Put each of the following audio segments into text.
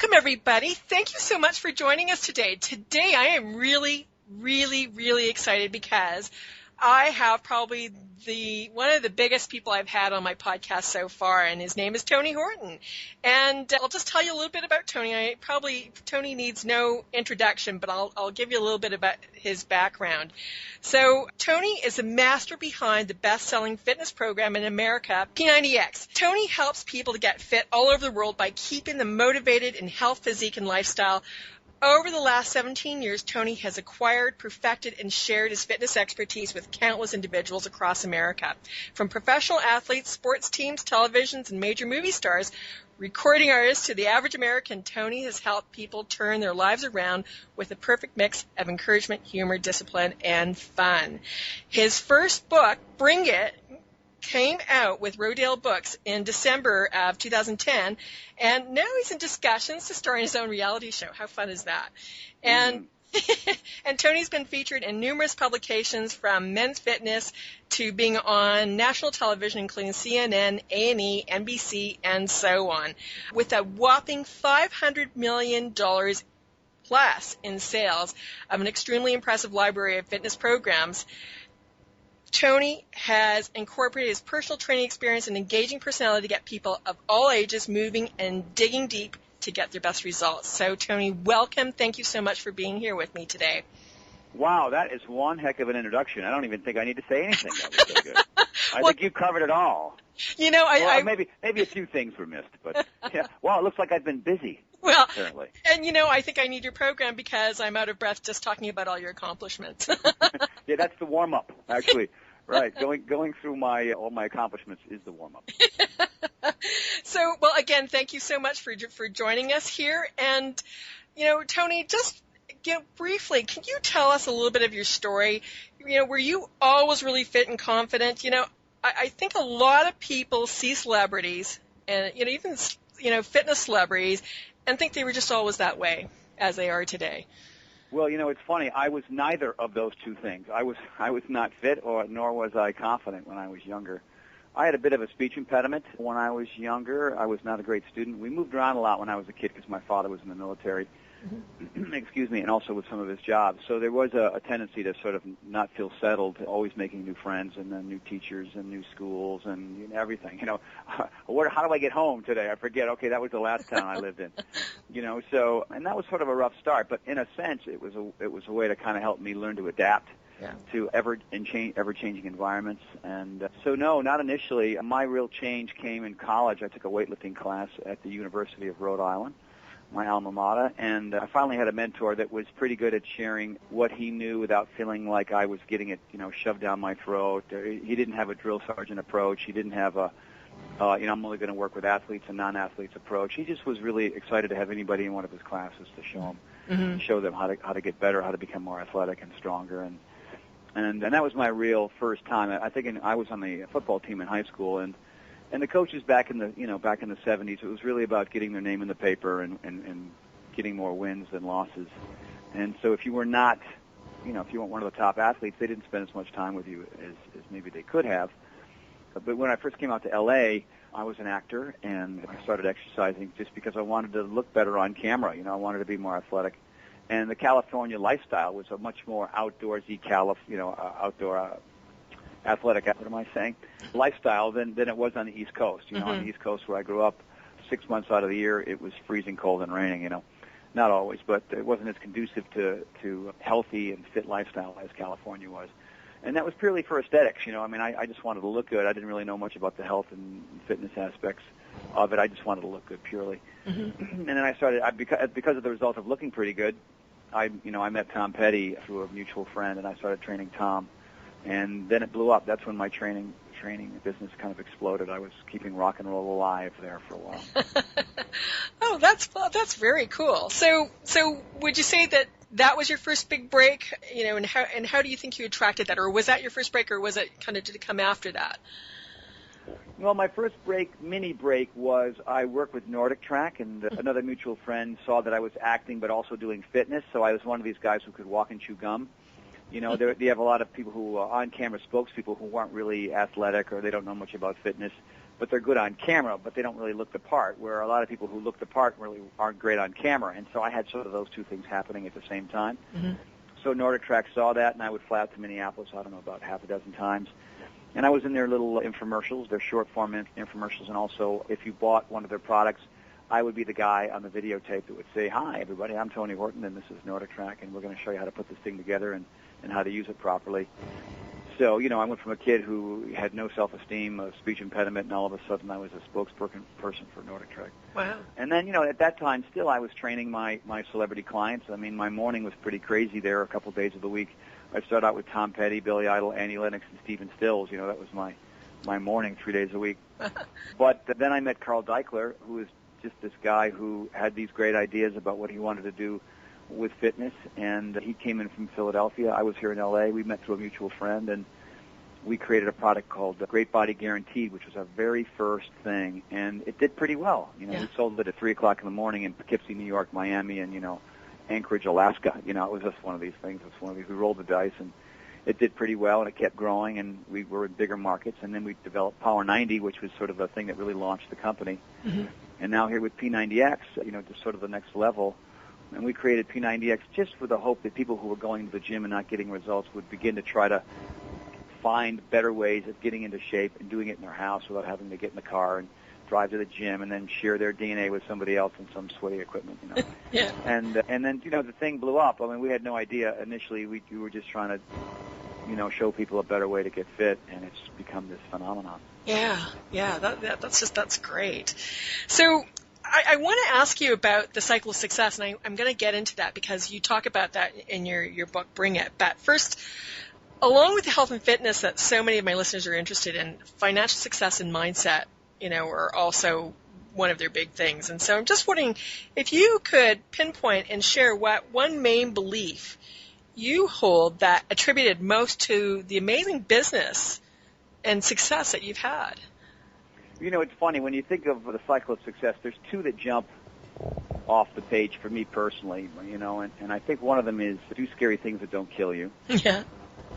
Welcome, everybody. Thank you so much for joining us today. Today, I am really excited because I have probably one of the biggest people I've had on my podcast so far, and his name is Tony Horton. And I'll just tell you a little bit about Tony. Tony needs no introduction, but I'll give you a little bit about his background. So Tony is the master behind the best-selling fitness program in America, P90X. Tony helps people to get fit all over the world by keeping them motivated in health, physique, and lifestyle. Over the last 17 years, Tony has acquired, perfected, and shared his fitness expertise with countless individuals across America. From professional athletes, sports teams, televisions, and major movie stars, recording artists to the average American, Tony has helped people turn their lives around with a perfect mix of encouragement, humor, discipline, and fun. His first book, Bring It, came out with Rodale Books in December of 2010, and now he's in discussions to star in his own reality show. How fun is that? And and Tony's been featured in numerous publications, from Men's Fitness to being on national television, including CNN, A&E, NBC, and so on, with a whopping $500 million plus in sales of an extremely impressive library of fitness programs. Tony has incorporated his personal training experience and engaging personality to get people of all ages moving and digging deep to get their best results. So, Tony, welcome. Thank you so much for being here with me today. Wow, that is one heck of an introduction. I don't even think I need to say anything. That was so good. I think you covered it all. You know, maybe a few things were missed, but yeah. Wow, it looks like I've been busy. Well, apparently. And I think I need your program because I'm out of breath just talking about all your accomplishments. Yeah, that's the warm-up, actually. Right, going through all my accomplishments is the warm-up. So, well, again, thank you so much for joining us here. And, Tony, just briefly, can you tell us a little bit of your story? Were you always really fit and confident? I think a lot of people see celebrities and, even, fitness celebrities and think they were just always that way as they are today. Well, it's funny. I was neither of those two things. I was not fit, nor was I confident when I was younger. I had a bit of a speech impediment when I was younger. I was not a great student. We moved around a lot when I was a kid because my father was in the military. Excuse me, and also with some of his jobs. So there was a tendency to sort of not feel settled, always making new friends and then new teachers and new schools and everything. How do I get home today? I forget. Okay, that was the last town I lived in. So and that was sort of a rough start. But in a sense, it was a way to kind of help me learn to adapt to ever-changing environments. And so no, not initially. My real change came in college. I took a weightlifting class at the University of Rhode Island, my alma mater, and I finally had a mentor that was pretty good at sharing what he knew without feeling like I was getting it, shoved down my throat. He didn't have a drill sergeant approach. He didn't have I'm only going to work with athletes and non-athletes approach. He just was really excited to have anybody in one of his classes to show them how to get better, how to become more athletic and stronger, and that was my real first time. I think I was on the football team in high school, and the coaches back in the 70s, it was really about getting their name in the paper and getting more wins than losses. And so if you were not, if you weren't one of the top athletes, they didn't spend as much time with you as maybe they could have. But when I first came out to L.A., I was an actor, and I started exercising just because I wanted to look better on camera. I wanted to be more athletic. And the California lifestyle was a much more outdoorsy, outdoor athletic, what am I saying, lifestyle than it was on the East Coast. On the East Coast where I grew up, 6 months out of the year, it was freezing cold and raining, Not always, but it wasn't as conducive to healthy and fit lifestyle as California was. And that was purely for aesthetics, I just wanted to look good. I didn't really know much about the health and fitness aspects of it. I just wanted to look good purely. And then I started, because of the result of looking pretty good, I met Tom Petty through a mutual friend, and I started training Tom. And then it blew up. That's when my training business kind of exploded. I was keeping rock and roll alive there for a while. Oh, that's very cool. So would you say that was your first big break? And how do you think you attracted that, or was that your first break, or was it kind of did it come after that? Well, my first mini break was I worked with NordicTrack, and another mutual friend saw that I was acting but also doing fitness, so I was one of these guys who could walk and chew gum. They have a lot of people who are on-camera spokespeople who aren't really athletic or they don't know much about fitness. but they're good on camera, but they don't really look the part, where a lot of people who look the part really aren't great on camera. And so I had sort of those two things happening at the same time. Mm-hmm. So NordicTrack saw that, and I would fly out to Minneapolis, I don't know, about half a dozen times. And I was in their little infomercials, their short-form infomercials, and also if you bought one of their products, I would be the guy on the videotape that would say, "Hi, everybody, I'm Tony Horton, and this is NordicTrack, and we're going to show you how to put this thing together and how to use it properly." So, I went from a kid who had no self-esteem, a speech impediment, and all of a sudden I was a spokesperson for NordicTrack. Wow. And then, at that time still I was training my celebrity clients. I mean, my morning was pretty crazy there a couple of days of the week. I'd start out with Tom Petty, Billy Idol, Annie Lennox, and Stephen Stills. That was my morning 3 days a week. But then I met Carl Deichler, who was just this guy who had these great ideas about what he wanted to do with fitness, and he came in from Philadelphia. I was here in L.A. We met through a mutual friend, and we created a product called Great Body Guaranteed, which was our very first thing, and it did pretty well. We sold it at 3 o'clock in the morning in Poughkeepsie, New York, Miami, and, Anchorage, Alaska. It was just one of these things. It was one of these. We rolled the dice, and it did pretty well, and it kept growing, and we were in bigger markets, and then we developed Power 90, which was sort of the thing that really launched the company. Mm-hmm. And now here with P90X, just sort of the next level. And we created P90X just with the hope that people who were going to the gym and not getting results would begin to try to find better ways of getting into shape and doing it in their house without having to get in the car and drive to the gym and then share their DNA with somebody else in some sweaty equipment, Yeah. And then, the thing blew up. I mean, we had no idea initially. We were just trying to, show people a better way to get fit, and it's become this phenomenon. Yeah. That's great. So I want to ask you about the cycle of success, and I'm going to get into that because you talk about that in your book, Bring It. But first, along with the health and fitness that so many of my listeners are interested in, financial success and mindset, are also one of their big things. And so I'm just wondering if you could pinpoint and share what one main belief you hold that attributed most to the amazing business and success that you've had. It's funny. When you think of the cycle of success, there's two that jump off the page for me personally, and I think one of them is do scary things that don't kill you. Yeah.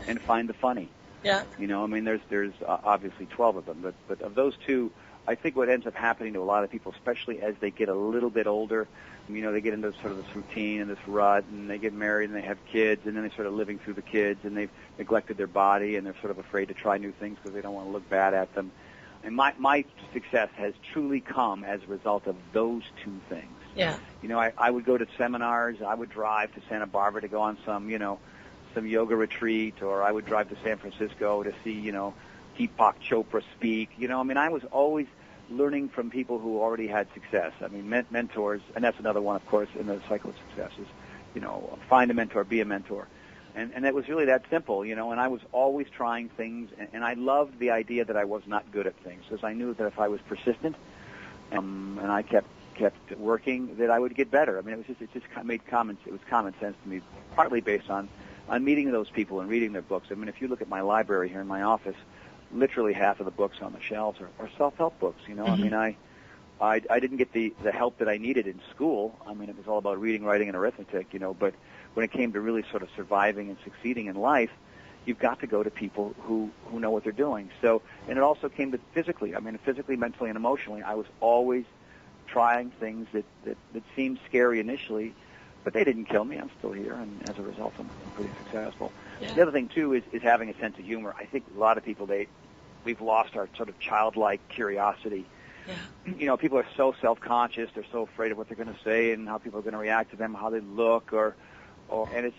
And find the funny. Yeah. There's obviously 12 of them, but of those two, I think what ends up happening to a lot of people, especially as they get a little bit older, they get into sort of this routine and this rut, and they get married and they have kids, and then they sort of living through the kids, and they've neglected their body, and they're sort of afraid to try new things because they don't want to look bad at them. And my success has truly come as a result of those two things. Yeah. I would go to seminars. I would drive to Santa Barbara to go on some yoga retreat, or I would drive to San Francisco to see, Deepak Chopra speak. I was always learning from people who already had success. Mentors, and that's another one, of course, in the cycle of success is, find a mentor, be a mentor. And it was really that simple, and I was always trying things, and I loved the idea that I was not good at things, because I knew that if I was persistent and I kept working, that I would get better. It was common sense to me, partly based on meeting those people and reading their books. If you look at my library here in my office, literally half of the books on the shelves are self-help books, Mm-hmm. I didn't get the help that I needed in school. It was all about reading, writing, and arithmetic, but when it came to really sort of surviving and succeeding in life, you've got to go to people who know what they're doing. So, and it also came to physically. Physically, mentally, and emotionally, I was always trying things that seemed scary initially, but they didn't kill me. I'm still here, and as a result, I'm pretty successful. Yeah. The other thing, too, is having a sense of humor. I think a lot of people, we've lost our sort of childlike curiosity. Yeah. People are so self-conscious. They're so afraid of what they're going to say and how people are going to react to them, how they look, and it's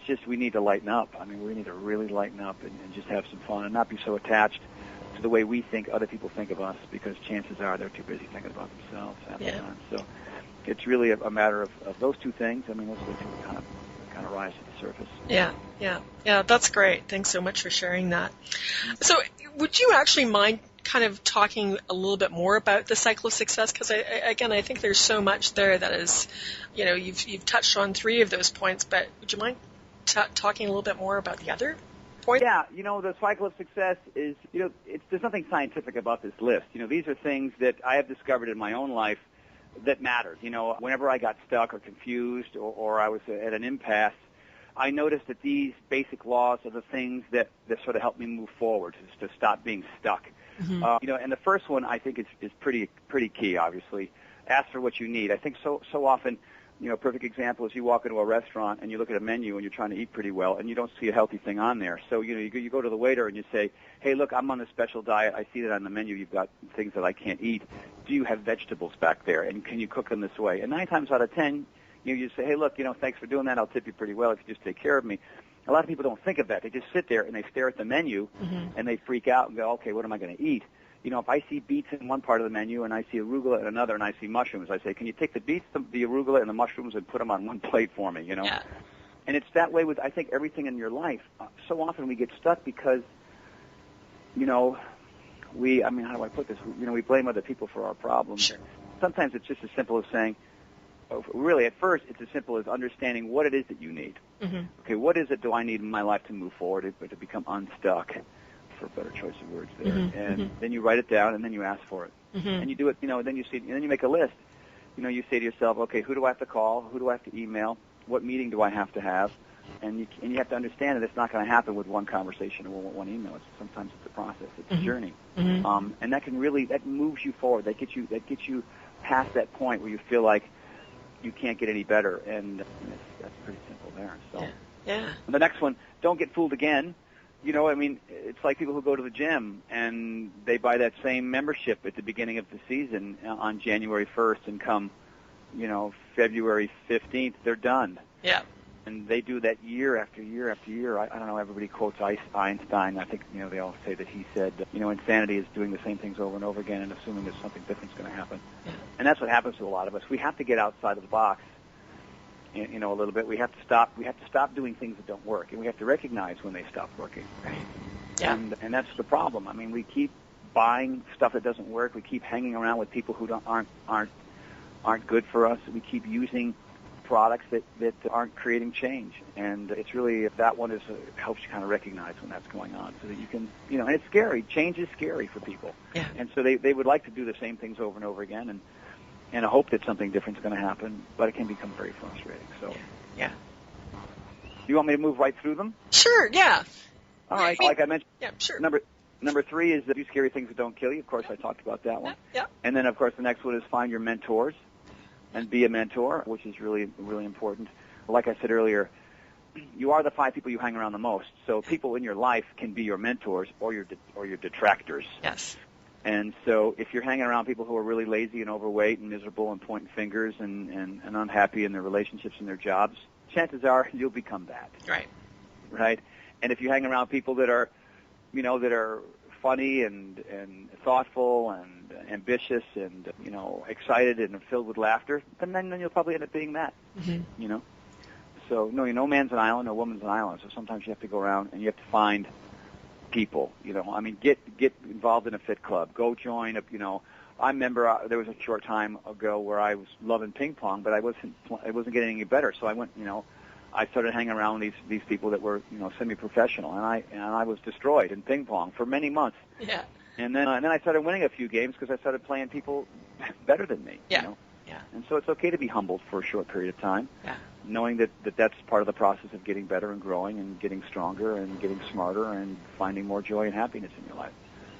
just we need to lighten up. We need to really lighten up and just have some fun and not be so attached to the way we think other people think of us, because chances are they're too busy thinking about themselves half the time. So it's really a matter of those two things. Those are the two that kind of rise to the surface. Yeah, that's great. Thanks so much for sharing that. So would you actually mind kind of talking a little bit more about the cycle of success? Because I think there's so much there that is, you've touched on 3 of those points, but would you mind talking a little bit more about the other point? Yeah, the cycle of success is, there's nothing scientific about this list. These are things that I have discovered in my own life that mattered. Whenever I got stuck or confused or I was at an impasse, I noticed that these basic laws are the things that sort of help me move forward, to stop being stuck. And the first one I think is pretty key. Obviously, ask for what you need. I think so often. A perfect example is you walk into a restaurant and you look at a menu and you're trying to eat pretty well and you don't see a healthy thing on there. So, you go to the waiter and you say, hey, look, I'm on a special diet. I see that on the menu you've got things that I can't eat. Do you have vegetables back there? And can you cook them this way? And 9 times out of 10, you say, hey, look, thanks for doing that. I'll tip you pretty well if you just take care of me. A lot of people don't think of that. They just sit there and they stare at the menu and they freak out and go, okay, what am I going to eat? If I see beets in one part of the menu and I see arugula in another and I see mushrooms, I say, can you take the beets, the arugula, and the mushrooms and put them on one plate for me, Yeah. And it's that way with, I think, everything in your life. So often we get stuck because, how do I put this? We blame other people for our problems. Sure. Sometimes it's just as simple as saying, really, at first, it's as simple as understanding what it is that you need. Okay, what is it do I need in my life to move forward, to become unstuck? For a better choice of words there, and then you write it down, and then you ask for it, and you do it. Then you see, and then you make a list. You say to yourself, okay, who do I have to call? Who do I have to email? What meeting do I have to have? And you have to understand that it's not going to happen with one conversation or one email. Sometimes it's a process. It's a journey, and that moves you forward. That gets you past that point where you feel like you can't get any better, and that's pretty simple there. So, yeah. And the next one, don't get fooled again. It's like people who go to the gym and they buy that same membership at the beginning of the season on January 1st and come, February 15th, they're done. Yeah. And they do that year after year after year. I don't know, everybody quotes Einstein. I think, they all say that he said, insanity is doing the same things over and over again and assuming that something different is going to happen. Yeah. And that's what happens to a lot of us. We have to get outside of the box. A little bit. We have to stop doing things that don't work, and we have to recognize when they stop working. Right. Yeah. And that's the problem. We keep buying stuff that doesn't work. We keep hanging around with people who aren't good for us. We keep using products that aren't creating change. And it's really, that one helps you kind of recognize when that's going on, so that you can, and it's scary. Change is scary for people. Yeah. And so they would like to do the same things over and over again, and I hope that something different is going to happen, but it can become very frustrating. So, yeah. You want me to move right through them? Sure. Yeah. All right. Like I mentioned. Yeah. Sure. Number 3 is do scary things that don't kill you. Of course, I talked about that one. Yeah. And then, of course, the next one is find your mentors and be a mentor, which is really, really important. Like I said earlier, you are the 5 people you hang around the most. So people in your life can be your mentors or your detractors. Yes. And so if you're hanging around people who are really lazy and overweight and miserable and pointing fingers and unhappy in their relationships and their jobs, chances are you'll become that. Right? And if you hang around people that are, that are funny and thoughtful and ambitious and, excited and filled with laughter, then you'll probably end up being that, So, no man's an island, no woman's an island. So sometimes you have to go around and you have to find people, get involved in a fit club, go join I remember there was a short time ago where I was loving ping pong, but I wasn't getting any better. So I went, I started hanging around these people that were, semi-professional, and I was destroyed in ping pong for many months. Yeah. And then I started winning a few games because I started playing people better than me. Yeah. Yeah. And so it's okay to be humbled for a short period of time. Yeah. Knowing that's part of the process of getting better and growing and getting stronger and getting smarter and finding more joy and happiness in your life.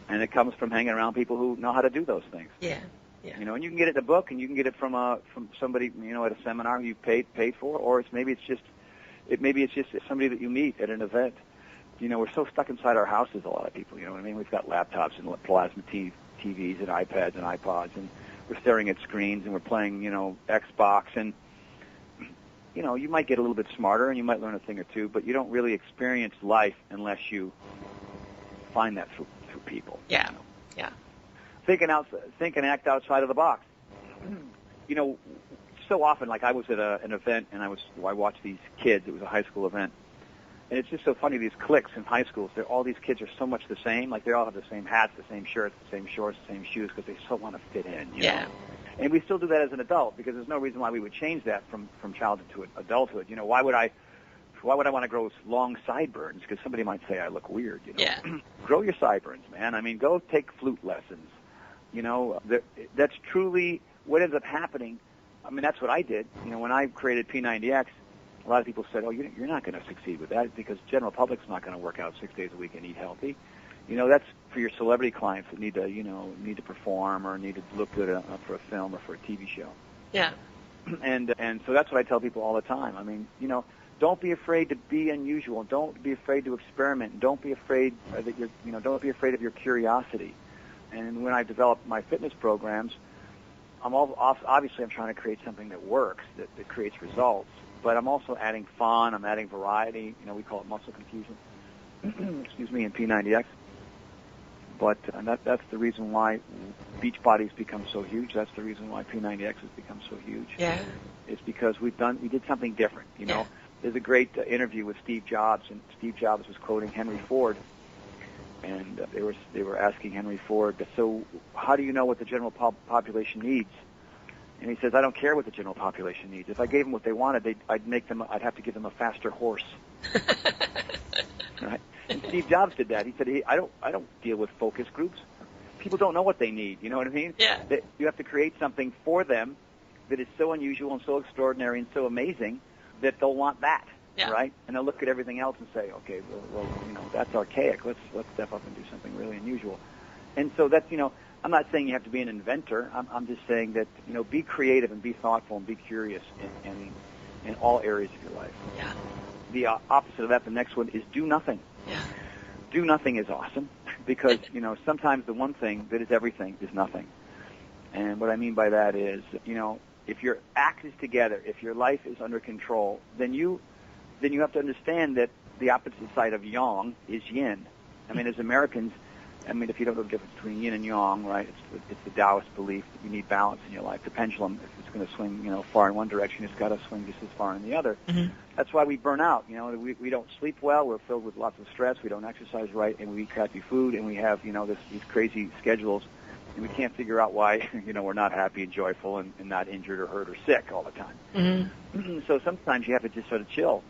And it comes from hanging around people who know how to do those things. Yeah. Yeah. And you can get it in a book, and you can get it from somebody, at a seminar you paid for, or maybe it's just somebody that you meet at an event. We're so stuck inside our houses, a lot of people, We've got laptops and plasma TVs and iPads and iPods, and we're staring at screens and we're playing, Xbox, and you might get a little bit smarter and you might learn a thing or two, but you don't really experience life unless you find that through people. Yeah. Yeah. Think and act outside of the box. So often, like I was at an event and I watched these kids. It was a high school event, and it's just so funny. These cliques in high schools, all these kids are so much the same. Like they all have the same hats, the same shirts, the same shorts, the same shoes, because they so want to fit in. You know? And we still do that as an adult because there's no reason why we would change that from childhood to adulthood. Why would I want to grow long sideburns? Because somebody might say I look weird. Yeah. Grow your sideburns, man. Go take flute lessons. That's truly what ends up happening. That's what I did. When I created P90X, a lot of people said, "Oh, you're not going to succeed with that because general public's not going to work out 6 days a week and eat healthy." That's for your celebrity clients that need to perform or need to look good for a film or for a TV show. Yeah. And so that's what I tell people all the time. I mean, don't be afraid to be unusual. Don't be afraid to experiment. Don't be afraid don't be afraid of your curiosity. And when I develop my fitness programs, obviously I'm trying to create something that works, that creates results. But I'm also adding fun. I'm adding variety. We call it muscle confusion. Excuse me, in P90X. But that's the reason why Beachbody's become so huge. That's the reason why P90X has become so huge. Yeah. It's because we did something different. Yeah. There's a great interview with Steve Jobs, and Steve Jobs was quoting Henry Ford, and they were asking Henry Ford, so how do you know what the general population needs? And he says, I don't care what the general population needs. If I gave them what they wanted, I'd have to give them a faster horse. Right? And Steve Jobs did that. He said, I don't deal with focus groups. People don't know what they need. You know what I mean? Yeah. You have to create something for them that is so unusual and so extraordinary and so amazing that they'll want that. Yeah. Right? And they'll look at everything else and say, okay, well, that's archaic. Let's step up and do something really unusual. And so that's, I'm not saying you have to be an inventor. I'm just saying that, be creative and be thoughtful and be curious in all areas of your life. Yeah. The opposite of that, the next one, is do nothing. Yeah. Do nothing is awesome because, sometimes the one thing that is everything is nothing. And what I mean by that is, if your act is together, if your life is under control, then you have to understand that the opposite side of yang is yin. I mean, as Americans, if you don't know the difference between yin and yang, right, it's the Taoist belief that you need balance in your life. The pendulum, if it's going to swing, far in one direction, it's got to swing just as far in the other. Mm-hmm. That's why we burn out. We don't sleep well. We're filled with lots of stress. We don't exercise right, and we eat crappy food, and we have, these crazy schedules, and we can't figure out why, we're not happy and joyful and not injured or hurt or sick all the time. Mm-hmm. So sometimes you have to just sort of chill.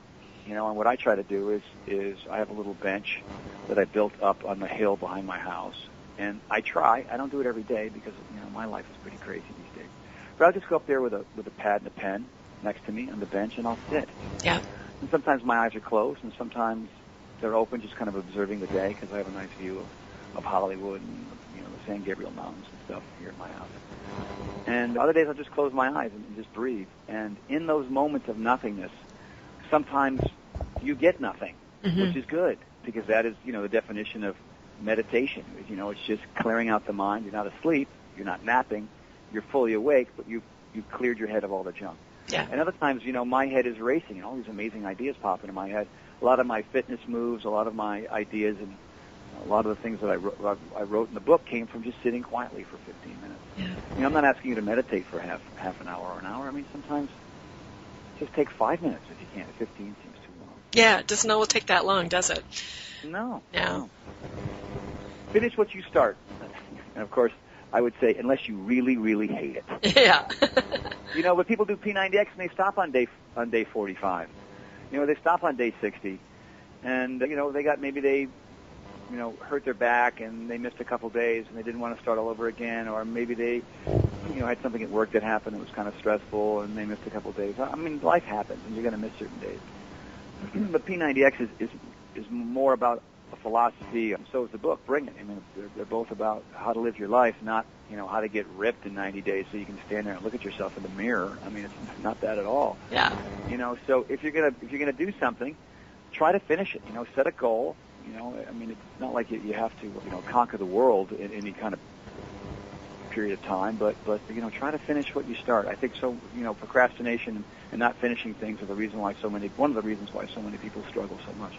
And what I try to do is I have a little bench that I built up on the hill behind my house. And I don't do it every day because, my life is pretty crazy these days. But I'll just go up there with a pad and a pen next to me on the bench, and I'll sit. Yeah. And sometimes my eyes are closed, and sometimes they're open, just kind of observing the day because I have a nice view of Hollywood and, the San Gabriel Mountains and stuff here at my house. And other days I'll just close my eyes and just breathe. And in those moments of nothingness, sometimes you get nothing, mm-hmm. which is good, because that is, the definition of meditation. It's just clearing out the mind. You're not asleep. You're not napping. You're fully awake, but you've cleared your head of all the junk. Yeah. And other times, my head is racing, and all these amazing ideas pop into my head. A lot of my fitness moves, a lot of my ideas, and a lot of the things that I wrote in the book came from just sitting quietly for 15 minutes. Yeah. I'm not asking you to meditate for half an hour or an hour. Sometimes just take 5 minutes if you can. 15 seems too long. Yeah, it doesn't always take that long, does it? No. Yeah. No. Finish what you start. And, of course, I would say unless you really, really hate it. Yeah. But people do P90X and they stop on day 45. They stop on day 60. And, they hurt their back and they missed a couple days and they didn't want to start all over again. Or maybe they, had something at work that happened that was kind of stressful and they missed a couple days. Life happens and you're going to miss certain days. But P90X is more about a philosophy, and so is the book. Bring it. They're both about how to live your life, not how to get ripped in 90 days so you can stand there and look at yourself in the mirror. It's not that at all. Yeah. So if you're gonna do something, try to finish it. Set a goal. It's not like you have to conquer the world in any kind of period of time, but try to finish what you start. I think so. Procrastination and not finishing things are one of the reasons why so many people struggle so much.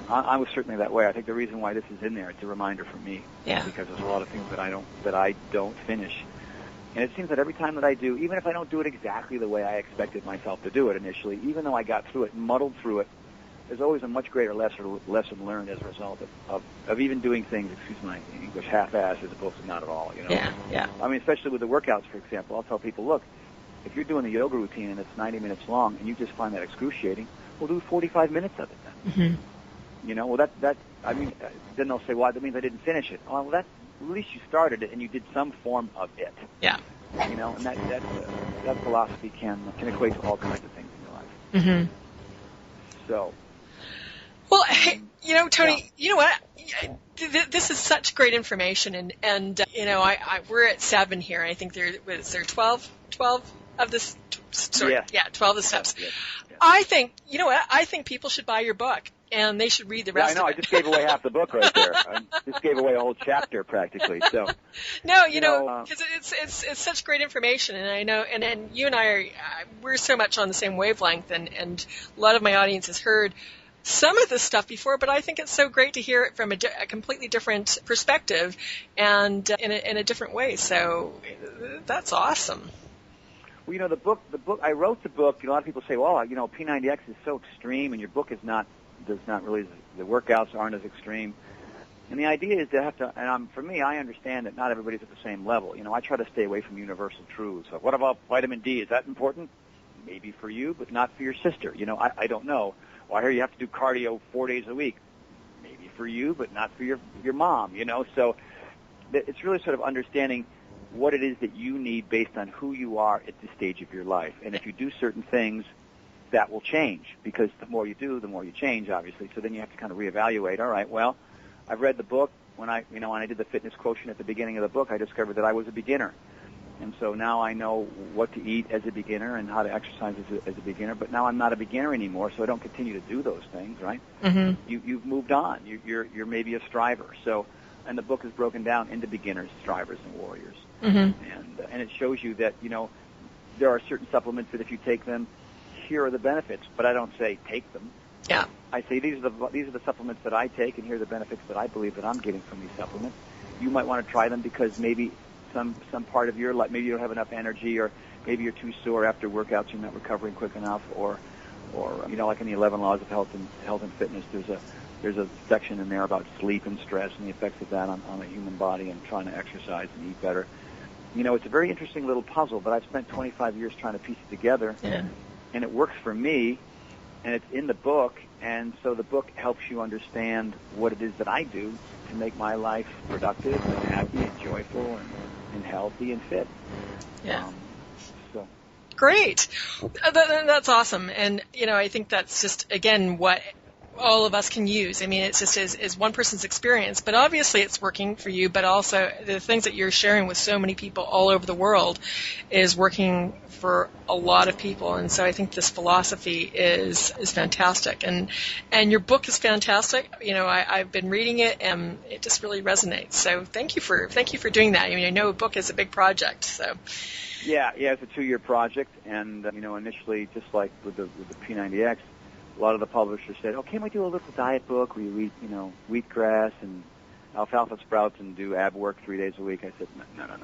I was certainly that way. I think the reason why this is in there, it's a reminder for me. Yeah. Because there's a lot of things that I don't finish. And it seems that every time that I do, even if I don't do it exactly the way I expected myself to do it initially, even though I got through it and muddled through it, there's always a much greater lesson learned as a result of even doing things, excuse my English, half-assed as opposed to not at all. Yeah, yeah. Especially with the workouts, for example, I'll tell people, look, if you're doing a yoga routine and it's 90 minutes long and you just find that excruciating, we'll do 45 minutes of it then. Mm-hmm. Then they'll say, well, that means I didn't finish it. Well, at least you started it and you did some form of it. Yeah. And that philosophy can equate to all kinds of things in your life. Mm-hmm. So. Well, Tony, you know what? This is such great information, and we're at 7 here. I think there 12 of this. Sorry, Yes. yeah, 12 of the steps. Yes. I think, I think people should buy your book, and they should read the rest I know. of it. I just gave away half the book right there. I just gave away a whole chapter practically. So. No, because it's such great information, and I know, and you and I we're so much on the same wavelength, and a lot of my audience has heard some of this stuff before, but I think it's so great to hear it from a completely different perspective and in a different way. So that's awesome. Well, the book. I wrote the book. A lot of people say, "Well, P90X is so extreme, and your book does not really. The workouts aren't as extreme." And the idea is to have to. And for me, I understand that not everybody's at the same level. I try to stay away from universal truths. So what about vitamin D? Is that important? Maybe for you, but not for your sister. I don't know. Well, I hear you have to do cardio 4 days a week. Maybe for you, but not for your mom. So it's really sort of understanding what it is that you need based on who you are at this stage of your life. And if you do certain things, that will change, because the more you do, the more you change, obviously. So then you have to kind of reevaluate. All right, well, I've read the book. When I did the fitness quotient at the beginning of the book, I discovered that I was a beginner. And so now I know what to eat as a beginner and how to exercise as a beginner. But now I'm not a beginner anymore, so I don't continue to do those things, right? Mm-hmm. You've moved on. You're maybe a striver. And the book is broken down into beginners, strivers, and warriors. Mm-hmm. And it shows you that, there are certain supplements that if you take them, here are the benefits. But I don't say take them. Yeah. I say these are the supplements that I take, and here are the benefits that I believe that I'm getting from these supplements. You might want to try them because maybe some part of your life, maybe you don't have enough energy, or maybe you're too sore after workouts, you're not recovering quick enough, or like in the 11 Laws of Health and Fitness, there's a section in there about sleep and stress and the effects of that on the human body and trying to exercise and eat better. It's a very interesting little puzzle, but I've spent 25 years trying to piece it together, and it works for me, and it's in the book, and so the book helps you understand what it is that I do to make my life productive and happy and joyful and healthy and fit. Yeah. Great. That's awesome. And, I think that's just, again, what all of us can use. I mean, it's just is one person's experience, but obviously it's working for you, but also the things that you're sharing with so many people all over the world is working for a lot of people. And so I think this philosophy is fantastic. And your book is fantastic. I've been reading it and it just really resonates. So thank you for doing that. I mean, I know a book is a big project, so. Yeah, it's a 2-year project, and initially, just like with the P90X, a lot of the publishers said, "Oh, can't we do a little diet book where you eat, wheatgrass and alfalfa sprouts and do ab work 3 days a week?" I said, "No, that's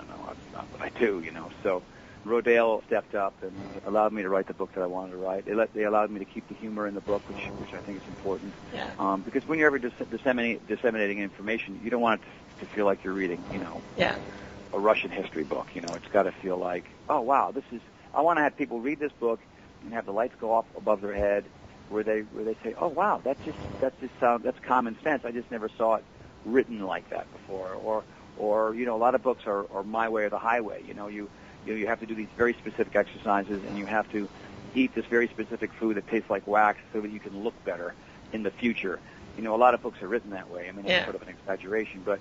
not what I do." So Rodale stepped up and allowed me to write the book that I wanted to write. They allowed me to keep the humor in the book, which I think is important. Yeah. Because when you're ever disseminating information, you don't want it to feel like you're reading, a Russian history book. It's got to feel like, oh wow, I want to have people read this book and have the lights go off above their head, where they say, oh wow, that's common sense. I just never saw it written like that before. Or a lot of books are my way or the highway. You have to do these very specific exercises, and you have to eat this very specific food that tastes like wax so that you can look better in the future. A lot of books are written that way. I mean, it's sort of an exaggeration, but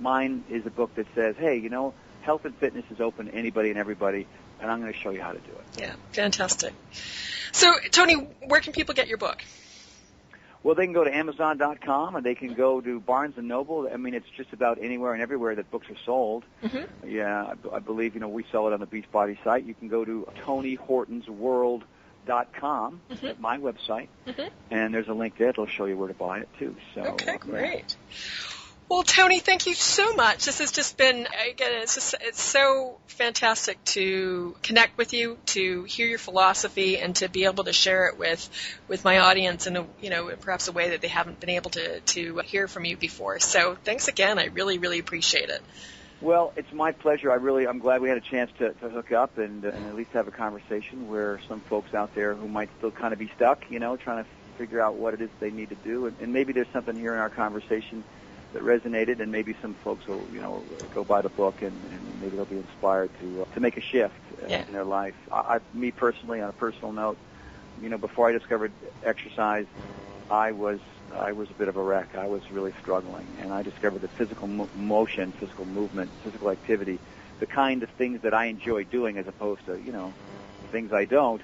mine is a book that says, hey, health and fitness is open to anybody and everybody, and I'm going to show you how to do it. Yeah, fantastic. So, Tony, where can people get your book? Well, they can go to Amazon.com, and they can go to Barnes & Noble. I mean, it's just about anywhere and everywhere that books are sold. Mm-hmm. Yeah, I believe, we sell it on the Beachbody site. You can go to TonyHortonsWorld.com, mm-hmm. my website, mm-hmm. and there's a link there that'll show you where to buy it, too. So, okay, great. Well, Tony, thank you so much. This has just been, again, it's so fantastic to connect with you, to hear your philosophy, and to be able to share it with my audience in perhaps a way that they haven't been able to hear from you before. So thanks again. I really, really appreciate it. Well, it's my pleasure. I'm glad we had a chance to hook up and at least have a conversation where some folks out there who might still kind of be stuck, trying to figure out what it is they need to do. And maybe there's something here in our conversation that resonated, and maybe some folks will, go buy the book, and maybe they'll be inspired to make a shift in their life. Me personally, on a personal note, before I discovered exercise, I was a bit of a wreck. I was really struggling, and I discovered that physical motion, physical movement, physical activity, the kind of things that I enjoy doing as opposed to, things I don't,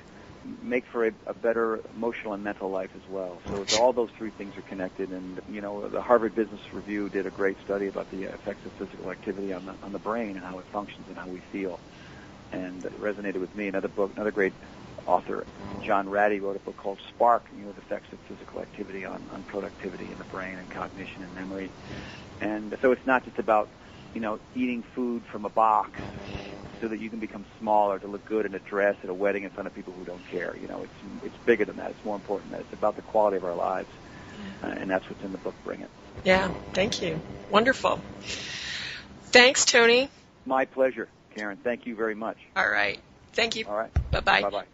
make for a better emotional and mental life as well. So it's all those three things are connected, and the Harvard Business Review did a great study about the effects of physical activity on the brain and how it functions and how we feel, and it resonated with me. Another great author, John Ratty, wrote a book called Spark, the effects of physical activity on productivity in the brain and cognition and memory. And so it's not just about eating food from a box so that you can become smaller to look good in a dress at a wedding in front of people who don't care. It's bigger than that. It's more important than that. It's about the quality of our lives, and that's what's in the book, Bring It. Yeah, thank you. Wonderful. Thanks, Tony. My pleasure, Karen. Thank you very much. All right. Thank you. All right. Bye-bye. Bye-bye.